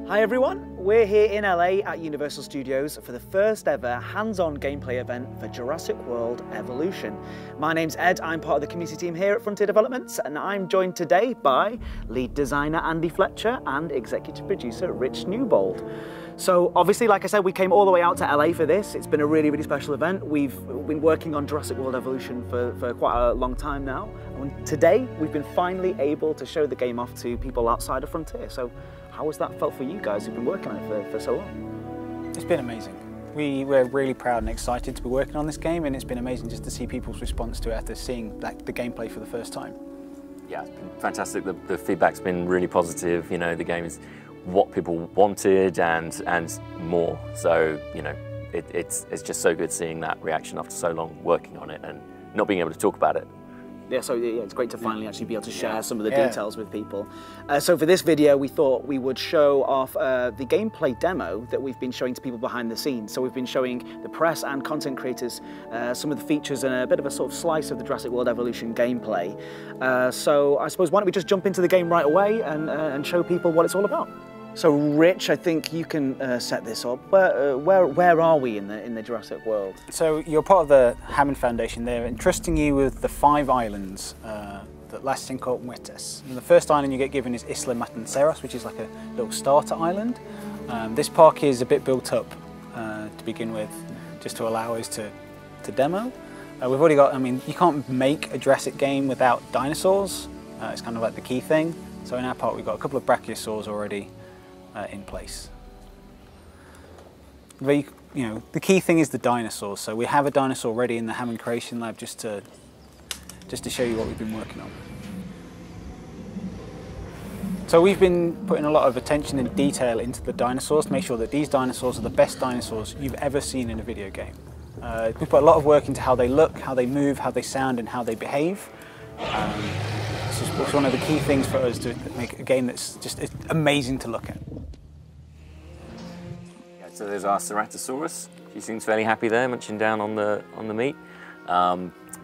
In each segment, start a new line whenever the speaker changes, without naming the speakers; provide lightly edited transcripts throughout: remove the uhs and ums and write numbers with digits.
Hi everyone, we're here in LA at Universal Studios for the first ever hands-on gameplay event for Jurassic World Evolution. My name's Ed, I'm part of the community team here at Frontier Developments, and I'm joined today by lead designer Andy Fletcher and executive producer Rich Newbold. So obviously, like I said, we came all the way out to LA for this. It's been a really, really special event. We've been working on Jurassic World Evolution for quite a long time now. And today, we've been finally able to show the game off to people outside of Frontier. So how has that felt for you guys who've been working on it for so long?
It's been amazing. We're really proud and excited to be working on this game, and it's been amazing just to see people's response to it after seeing the gameplay for the first time. Yeah, it's been fantastic. The feedback's been really positive. You know, the game is what people wanted and more. So, you know, it's just so good seeing that reaction after so long working on it and not being able to talk about it.
Yeah, so yeah, it's great to finally actually be able to share some of the details with people. So for this video, we thought we would show off the gameplay demo that we've been showing to people behind the scenes. So we've been showing the press and content creators some of the features and a bit of a sort of slice of the Jurassic World Evolution gameplay. So I suppose why don't we just jump into the game right away and show people what it's all about. So Rich, I think you can set this up. Where are we in the Jurassic World?
So you're part of the Hammond Foundation. They're entrusting you with the 5 islands that Las Cinco Muertes. And the first island you get given is Isla Matanceros, which is like a little starter island. This park is a bit built up to begin with, just to allow us to demo. We've already got, I mean, you can't make a Jurassic game without dinosaurs. It's kind of like the key thing. So in our park we've got a couple of brachiosaurs already in place. You know, the key thing is the dinosaurs. So we have a dinosaur ready in the Hammond Creation Lab just to show you what we've been working on. So we've been putting a lot of attention and detail into the dinosaurs to make sure that these dinosaurs are the best dinosaurs you've ever seen in a video game. We put a lot of work into how they look, how they move, how they sound, and how they behave. It's one of the key things for us to make a game that's just amazing to look at.
Yeah, so there's our Ceratosaurus. She seems fairly happy there, munching down on the meat.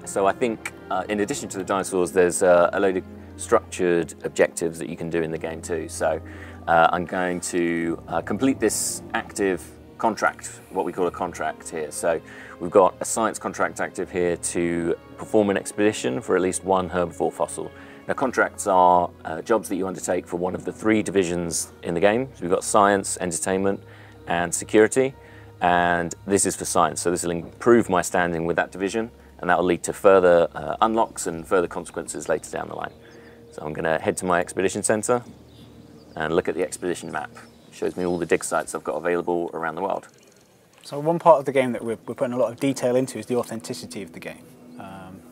So I think in addition to the dinosaurs, there's a load of structured objectives that you can do in the game too. So I'm going to complete this active contract, what we call a contract here. So we've got a science contract active here to perform an expedition for at least 1 herbivore fossil. Now, contracts are jobs that you undertake for one of the 3 divisions in the game. So we've got science, entertainment, and security. And this is for science, so this will improve my standing with that division, and that will lead to further unlocks and further consequences later down the line. So I'm going to head to my expedition center and look at the expedition map. It shows me all the dig sites I've got available around the world.
So one part of the game that we're putting a lot of detail into is the authenticity of the game.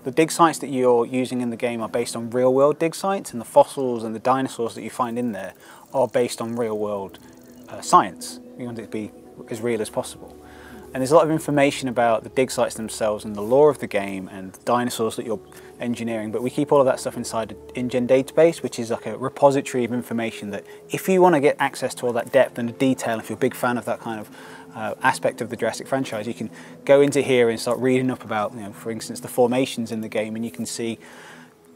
The dig sites that you're using in the game are based on real-world dig sites, and the fossils and the dinosaurs that you find in there are based on real-world science. We want it to be as real as possible. And there's a lot of information about the dig sites themselves and the lore of the game and the dinosaurs that you're engineering, but we keep all of that stuff inside an InGen database, which is like a repository of information that if you want to get access to all that depth and detail, if you're a big fan of that kind of aspect of the Jurassic franchise, you can go into here and start reading up about, you know, for instance, the formations in the game, and you can see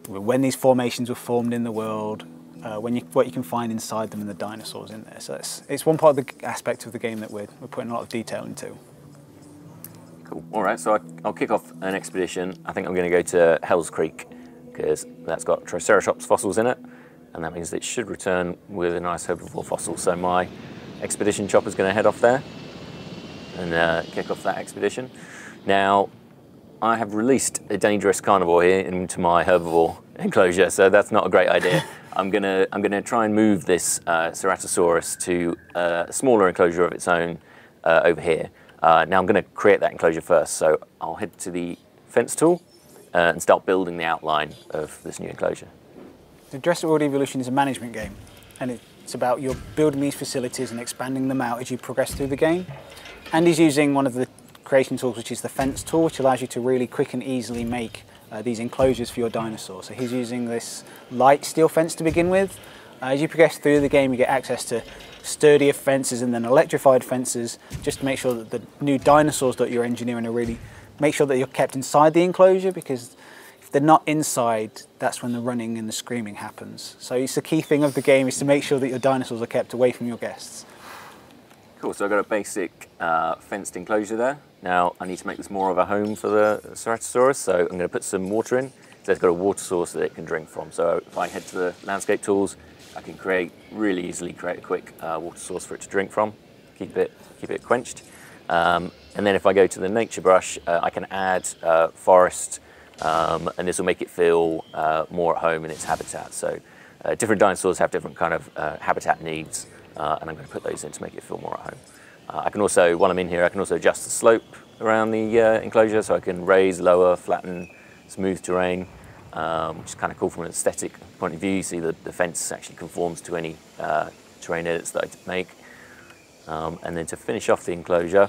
when these formations were formed in the world, what you can find inside them, and the dinosaurs in there. So it's one part of the aspect of the game that we're putting a lot of detail into.
Cool. All right, so I'll kick off an expedition. I think I'm going to go to Hell's Creek because that's got Triceratops fossils in it, and that means that it should return with a nice herbivore fossil. So my expedition chopper's going to head off there and kick off that expedition. Now, I have released a dangerous carnivore here into my herbivore enclosure, so that's not a great idea. I'm gonna try and move this Ceratosaurus to a smaller enclosure of its own over here. Now I'm going to create that enclosure first, so I'll head to the fence tool and start building the outline of this new enclosure.
The Jurassic World Evolution is a management game, and it's about you're building these facilities and expanding them out as you progress through the game. Andy's using one of the creation tools, which is the fence tool, which allows you to really quick and easily make these enclosures for your dinosaurs. So he's using this light steel fence to begin with. As you progress through the game, you get access to sturdier fences and then electrified fences, just to make sure that the new dinosaurs that you're engineering are really, make sure that you're kept inside the enclosure, because they're not inside, that's when the running and the screaming happens. So it's the key thing of the game is to make sure that your dinosaurs are kept away from your guests.
Cool, so I've got a basic fenced enclosure there. Now I need to make this more of a home for the Ceratosaurus, so I'm going to put some water in. So it's got a water source that it can drink from. So if I head to the landscape tools, I can really easily create a quick water source for it to drink from, keep it quenched. And then if I go to the nature brush, I can add forest, and this will make it feel more at home in its habitat. So different dinosaurs have different kind of habitat needs, and I'm going to put those in to make it feel more at home. I can also, while I'm in here, I can also adjust the slope around the enclosure, so I can raise, lower, flatten, smooth terrain, which is kind of cool from an aesthetic point of view. You see the fence actually conforms to any terrain edits that I make. And then to finish off the enclosure,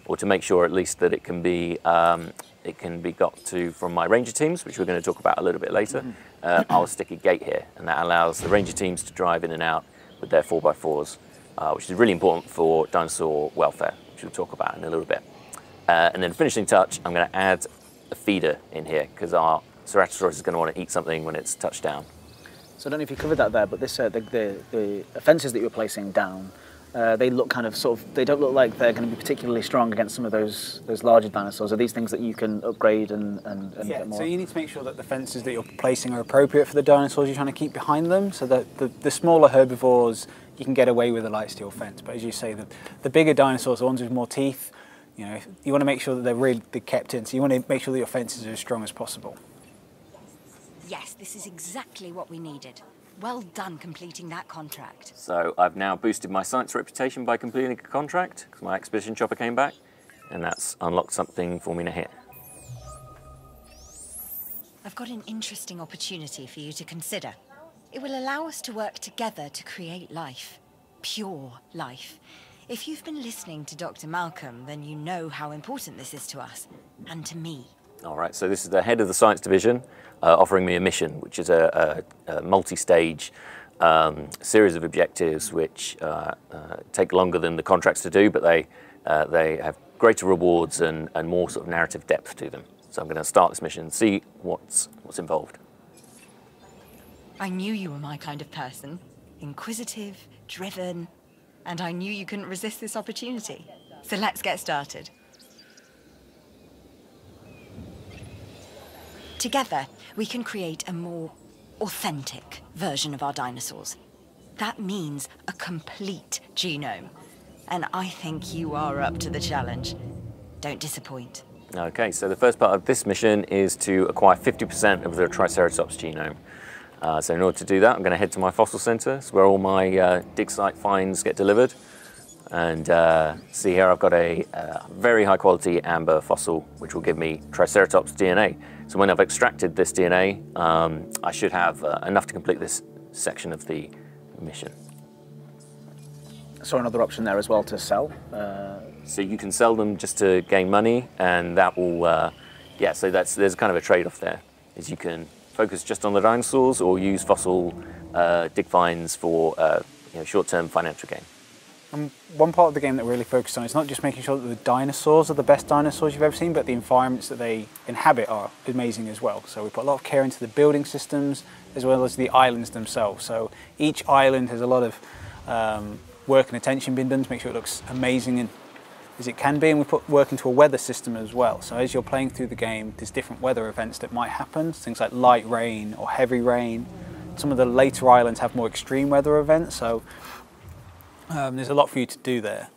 or to make sure at least that it can be got to from my ranger teams, which we're going to talk about a little bit later, I'll stick a gate here, and that allows the ranger teams to drive in and out with their 4x4s, which is really important for dinosaur welfare, which we'll talk about in a little bit. And then finishing touch, I'm going to add a feeder in here, because our Ceratosaurus is going to want to eat something when it's touched down.
So I don't know if you covered that there, but this the fences that you're placing down, they look kind of they don't look like they're going to be particularly strong against some of those larger dinosaurs. Are these things that you can upgrade and get more?
So you need to make sure that the fences that you're placing are appropriate for the dinosaurs you're trying to keep behind them, so that the smaller herbivores, you can get away with a light steel fence. But as you say, the bigger dinosaurs, the ones with more teeth, you know, you want to make sure that they're kept in. So you want to make sure that your fences are as strong as possible.
Yes, this is exactly what we needed. Well done completing that contract.
So I've now boosted my science reputation by completing a contract, because my expedition chopper came back, and that's unlocked something for me to hit.
I've got an interesting opportunity for you to consider. It will allow us to work together to create life. Pure life. If you've been listening to Dr. Malcolm, then you know how important this is to us, and to me.
All right, so this is the head of the science division offering me a mission, which is a multi-stage series of objectives which take longer than the contracts to do, but they have greater rewards and more sort of narrative depth to them. So I'm going to start this mission and see what's involved.
I knew you were my kind of person. Inquisitive, driven, and I knew you couldn't resist this opportunity. So let's get started. Together, we can create a more authentic version of our dinosaurs. That means a complete genome. And I think you are up to the challenge. Don't disappoint.
Okay, so the first part of this mission is to acquire 50% of the Triceratops genome. So in order to do that, I'm going to head to my fossil center. It's where all my dig site finds get delivered. And see here, I've got a very high quality amber fossil, which will give me Triceratops DNA. So when I've extracted this DNA, I should have enough to complete this section of the mission.
So another option there as well to sell?
So you can sell them just to gain money, and that will, yeah, so there's kind of a trade-off there, is you can focus just on the dinosaurs or use fossil dig finds for short-term financial gain.
And one part of the game that we're really focused on is not just making sure that the dinosaurs are the best dinosaurs you've ever seen, but the environments that they inhabit are amazing as well. So we put a lot of care into the building systems as well as the islands themselves. So each island has a lot of work and attention being done to make sure it looks amazing as it can be, and we put work into a weather system as well. So as you're playing through the game, there's different weather events that might happen, things like light rain or heavy rain. Some of the later islands have more extreme weather events, so there's a lot for you to do there.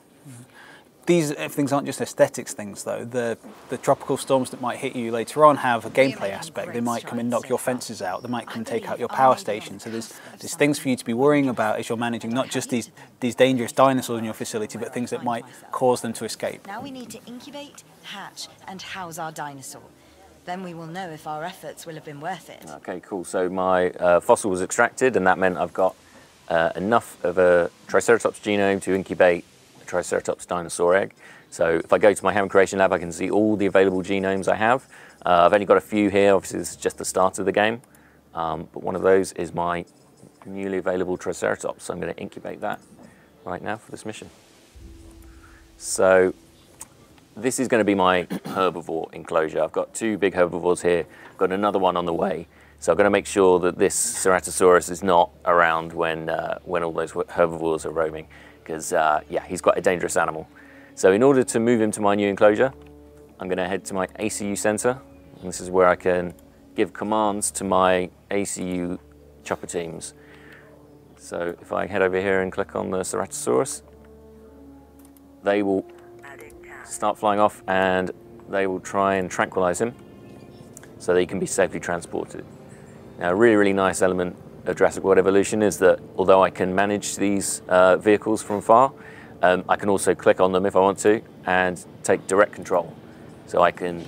These things aren't just aesthetics things though. The tropical storms that might hit you later on have a gameplay aspect. They might come and knock your fences out. They might come and take out your power station. So there's things for you to be worrying about as you're managing not just these dangerous dinosaurs in your facility, but things that might cause them to escape.
Now we need to incubate, hatch, and house our dinosaur. Then we will know if our efforts will have been worth it.
Okay, cool. So my fossil was extracted, and that meant I've got enough of a Triceratops genome to incubate a Triceratops dinosaur egg. So if I go to my Ham Creation Lab, I can see all the available genomes I have. I've only got a few here. Obviously, this is just the start of the game. But one of those is my newly available Triceratops. So I'm going to incubate that right now for this mission. So this is going to be my herbivore enclosure. I've got 2 big herbivores here, got another one on the way. So I'm going to make sure that this Ceratosaurus is not around when all those herbivores are roaming, because yeah, he's quite a dangerous animal. So in order to move him to my new enclosure, I'm going to head to my ACU center, and this is where I can give commands to my ACU chopper teams. So if I head over here and click on the Ceratosaurus, they will start flying off and they will try and tranquilize him so that he can be safely transported. Now, a really, really nice element of Jurassic World Evolution is that although I can manage these vehicles from far, I can also click on them if I want to and take direct control. So I can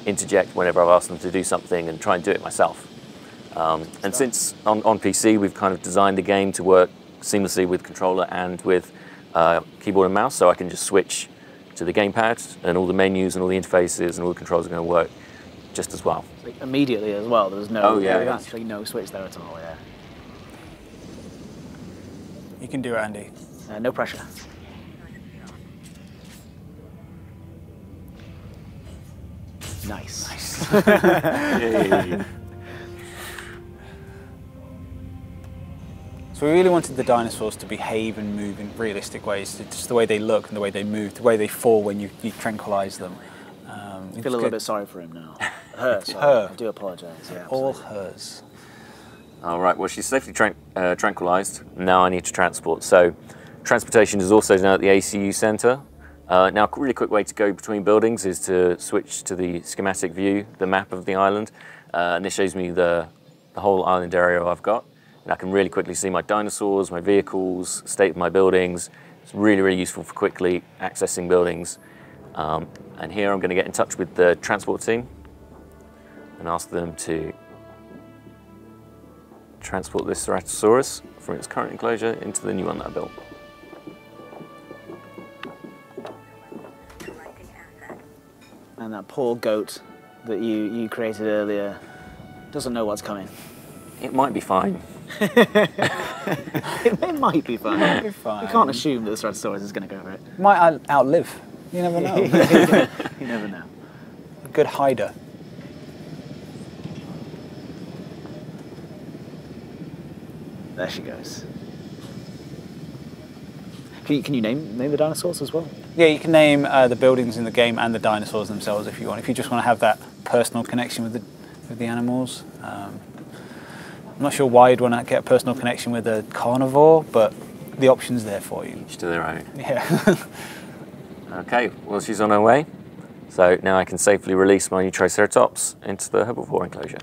interject whenever I've asked them to do something and try and do it myself. And since on PC we've kind of designed the game to work seamlessly with controller and with keyboard and mouse, so I can just switch to the gamepad and all the menus and all the interfaces and all the controls are going to work just as well.
Like immediately as well, there's no,
yeah.
actually no switch there at all, yeah.
You can do it, Andy.
No pressure. Nice.
Yay.
So we really wanted the dinosaurs to behave and move in realistic ways, just the way they look and the way they move, the way they fall when you tranquilize them.
I feel a little bit sorry for him now. Her, sorry.
Her.
I do apologise. Yeah,
All
absolutely.
hers.
All right, well, she's safely tranquilized. Now I need to transport. So transportation is also now at the ACU center. Now, a really quick way to go between buildings is to switch to the schematic view, the map of the island. And this shows me the whole island area I've got. And I can really quickly see my dinosaurs, my vehicles, state of my buildings. It's really, really useful for quickly accessing buildings. And here I'm going to get in touch with the transport team and ask them to transport this Ceratosaurus from its current enclosure into the new one that I built.
And that poor goat that you created earlier doesn't know what's coming.
It might be fine.
It might be fine.
It'll be fine.
You can't assume that the Ceratosaurus is going to go for it.
Might outlive. You never know.
You never know.
A good hider.
There she goes. Can you name the dinosaurs as well?
Yeah, you can name the buildings in the game and the dinosaurs themselves if you want. If you just want to have that personal connection with the animals. I'm not sure why you'd want to get a personal connection with a carnivore, but the option's there for you.
Each to their own.
Yeah.
Okay, well, she's on her way. So now I can safely release my new Triceratops into the herbivore enclosure.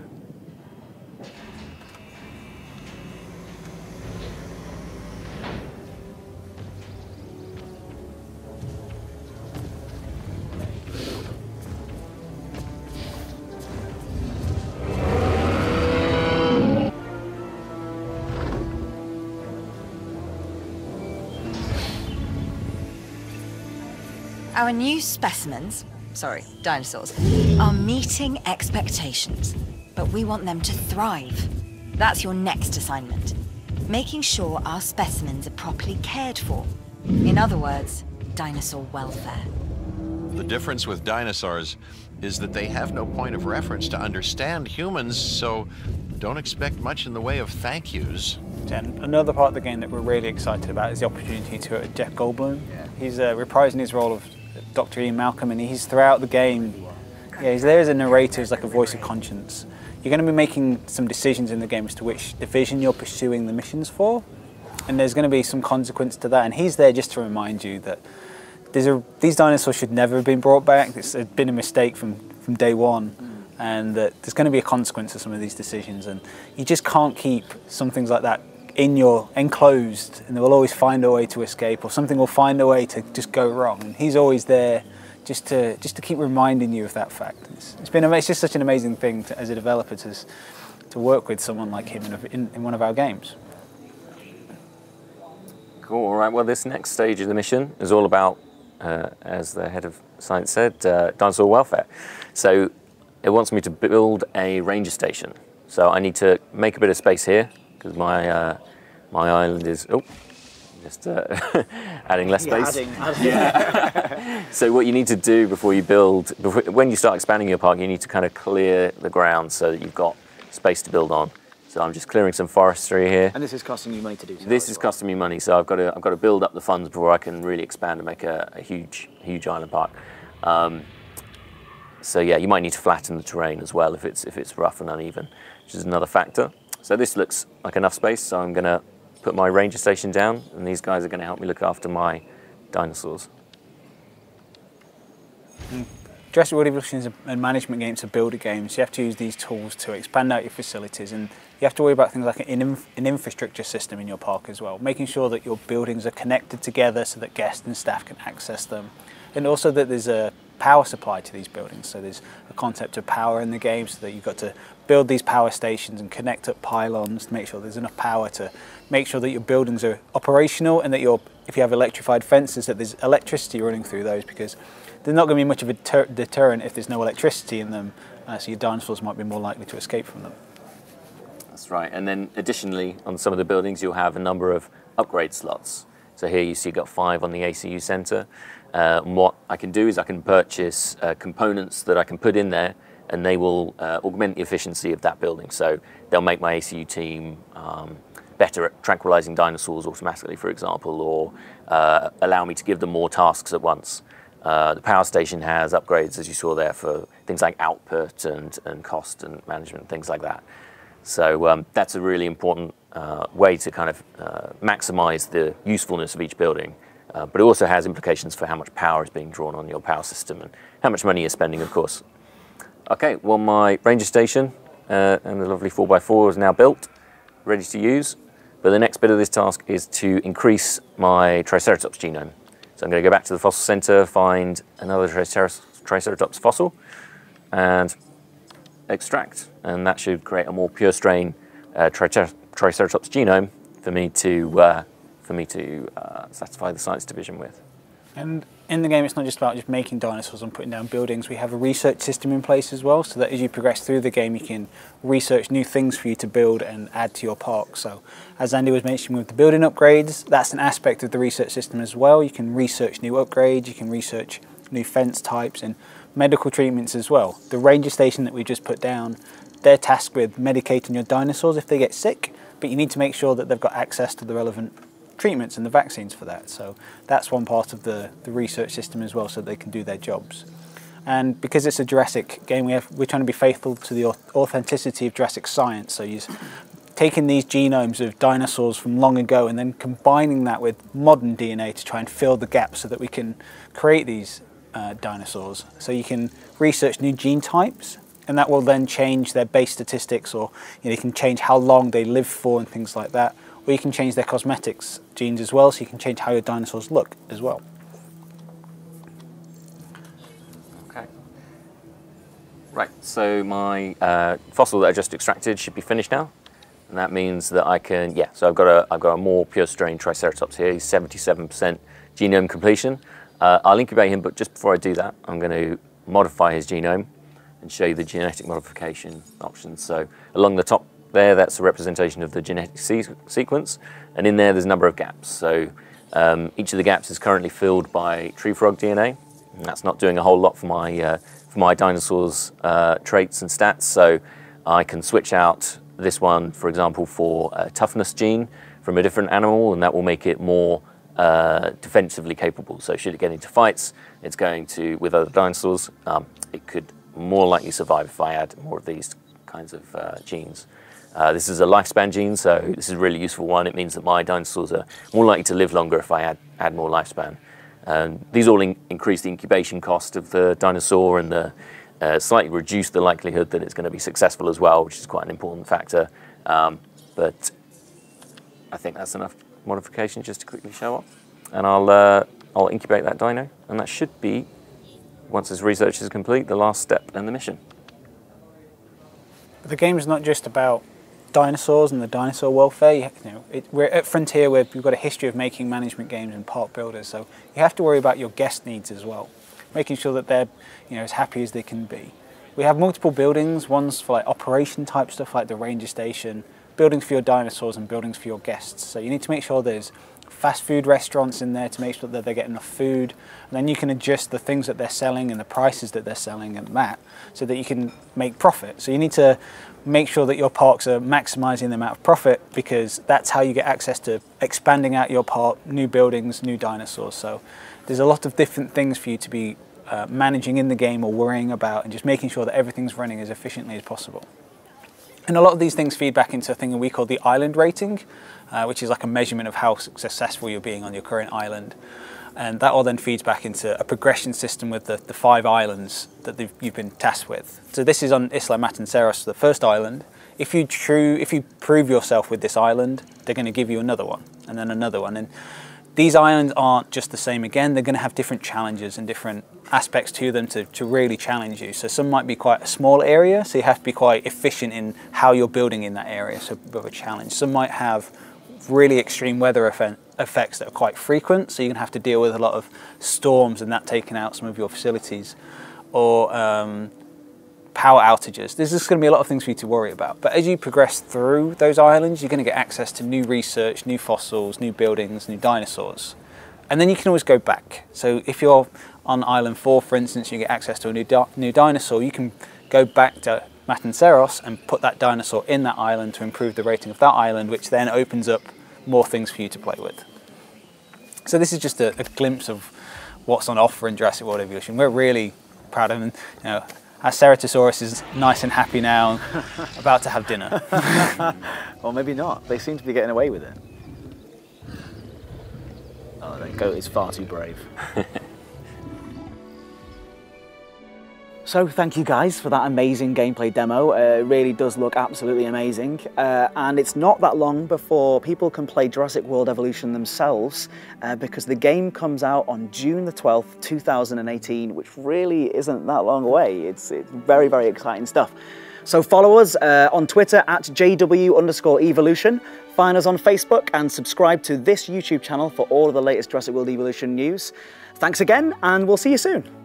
Our new specimens, sorry, dinosaurs, are meeting expectations, but we want them to thrive. That's your next assignment. Making sure our specimens are properly cared for. In other words, dinosaur welfare.
The difference with dinosaurs is that they have no point of reference to understand humans, so don't expect much in the way of thank yous.
And another part of the game that we're really excited about is the opportunity to Jeff Goldblum. Yeah. He's reprising his role of Dr. Ian Malcolm, and he's throughout the game. Yeah, he's there as a narrator, as like a voice of conscience. You're going to be making some decisions in the game as to which division you're pursuing the missions for, and there's going to be some consequence to that. And he's there just to remind you that these dinosaurs should never have been brought back. It's been a mistake from day one. And that there's going to be a consequence to some of these decisions, and you just can't keep some things like that in your enclosed, and they will always find a way to escape, or something will find a way to just go wrong. And he's always there just to keep reminding you of that fact. It's just such an amazing thing as a developer to work with someone like him in one of our games.
Cool. All right. Well, this next stage of the mission is all about, as the head of science said, dinosaur welfare. So it wants me to build a ranger station. So I need to make a bit of space here because my island is Just adding less space.
Adding.
So what you need to do before you build, when you start expanding your park, you need to kind of clear the ground so that you've got space to build on. So I'm just clearing some forestry here.
And this is costing you money to do so.
This is costing me money, so I've got to build up the funds before I can really expand and make a huge island park. So yeah, you might need to flatten the terrain as well if it's rough and uneven, which is another factor. So this looks like enough space, so I'm going to put my ranger station down, and these guys are going to help me look after my dinosaurs.
Jurassic World Evolution is a management game, it's a builder game, so you have to use these tools to expand out your facilities, and you have to worry about things like an infrastructure system in your park as well, making sure that your buildings are connected together so that guests and staff can access them, and also that there's a power supply to these buildings. So there's a concept of power in the game, so that you've got to build these power stations and connect up pylons to make sure there's enough power to make sure that your buildings are operational, and that if you have electrified fences, that there's electricity running through those, because they're not going to be much of a deterrent if there's no electricity in them, so your dinosaurs might be more likely to escape from them.
That's right, and then additionally on some of the buildings you'll have a number of upgrade slots. So here you see you've got 5 on the ACU centre. And what I can do is I can purchase components that I can put in there, and they will augment the efficiency of that building. So they'll make my ACU team better at tranquilizing dinosaurs automatically, for example, or allow me to give them more tasks at once. The power station has upgrades, as you saw there, for things like output and cost and management, things like that. So that's a really important way to kind of maximize the usefulness of each building. But it also has implications for how much power is being drawn on your power system and how much money you're spending, of course. Okay, well, my ranger station and the lovely 4x4 is now built, ready to use. But the next bit of this task is to increase my Triceratops genome. So I'm going to go back to the fossil center, find another Triceratops fossil, and extract. And that should create a more pure strain Triceratops genome for me to satisfy the science division with.
And in the game, it's not just about just making dinosaurs and putting down buildings. We have a research system in place as well, so that as you progress through the game, you can research new things for you to build and add to your park. So as Andy was mentioning with the building upgrades, that's an aspect of the research system as well. You can research new upgrades, you can research new fence types and medical treatments as well. The ranger station that we just put down, they're tasked with medicating your dinosaurs if they get sick, but you need to make sure that they've got access to the relevant treatments and the vaccines for that. So that's one part of the research system as well, so they can do their jobs. And because it's a Jurassic game, we're trying to be faithful to the authenticity of Jurassic science. So you're taking these genomes of dinosaurs from long ago and then combining that with modern DNA to try and fill the gaps so that we can create these dinosaurs. So you can research new gene types, and that will then change their base statistics, or you can change how long they live for and things like that. Or you can change their cosmetics genes as well, so you can change how your dinosaurs look as well.
Okay. Right, so my fossil that I just extracted should be finished now. And that means that I can, so I've got a more pure strain Triceratops here. He's 77% genome completion. I'll incubate him, but just before I do that, I'm going to modify his genome and show you the genetic modification options. So along the top there, that's a representation of the genetic sequence, and in there's a number of gaps. So each of the gaps is currently filled by tree frog DNA, and that's not doing a whole lot for my dinosaurs' traits and stats. So I can switch out this one, for example, for a toughness gene from a different animal, and that will make it more defensively capable. So should it get into fights, it's going to, with other dinosaurs, it could more likely survive if I add more of these kinds of genes. This is a lifespan gene, so this is a really useful one. It means that my dinosaurs are more likely to live longer if I add more lifespan. These all increase the incubation cost of the dinosaur, and slightly reduce the likelihood that it's going to be successful as well, which is quite an important factor. But I think that's enough modification just to quickly show up. And I'll incubate that dino, and that should be, once this research is complete, the last step in the mission.
But the game is not just about dinosaurs and the dinosaur welfare. We're at Frontier, where we've got a history of making management games and park builders, so you have to worry about your guest needs as well, making sure that they're as happy as they can be. We have multiple buildings, ones for like operation type stuff like the ranger station, buildings for your dinosaurs and buildings for your guests. So you need to make sure there's fast food restaurants in there to make sure that they get enough food. And then you can adjust the things that they're selling and the prices that they're selling and that, so that you can make profit. So you need to make sure that your parks are maximizing the amount of profit, because that's how you get access to expanding out your park, new buildings, new dinosaurs. So there's a lot of different things for you to be managing in the game or worrying about, and just making sure that everything's running as efficiently as possible. And a lot of these things feed back into a thing that we call the island rating, which is like a measurement of how successful you're being on your current island. And that all then feeds back into a progression system with the 5 islands that you've been tasked with. So this is on Isla Matanceros, the first island. If you prove yourself with this island, they're going to give you another one, and then another one. And these islands aren't just the same again, they're going to have different challenges and different aspects to them to really challenge you. So some might be quite a small area, so you have to be quite efficient in how you're building in that area, so a bit of a challenge. Some might have really extreme weather effects that are quite frequent, so you're going to have to deal with a lot of storms and that taking out some of your facilities, or power outages. There's just going to be a lot of things for you to worry about. But as you progress through those islands, you're going to get access to new research, new fossils, new buildings, new dinosaurs. And then you can always go back. So if you're on Island 4, for instance, you get access to a new dinosaur, you can go back to Matanceros and put that dinosaur in that island to improve the rating of that island, which then opens up more things for you to play with. So this is just a glimpse of what's on offer in Jurassic World Evolution. We're really proud of them. You know, our Ceratosaurus is nice and happy now, about to have dinner.
Or maybe not. They seem to be getting away with it. Oh, that goat is far too brave. So thank you guys for that amazing gameplay demo. It really does look absolutely amazing. And it's not that long before people can play Jurassic World Evolution themselves, because the game comes out on June the 12th, 2018, which really isn't that long away. It's very, very exciting stuff. So follow us on Twitter at JW_Evolution. Find us on Facebook and subscribe to this YouTube channel for all of the latest Jurassic World Evolution news. Thanks again, and we'll see you soon.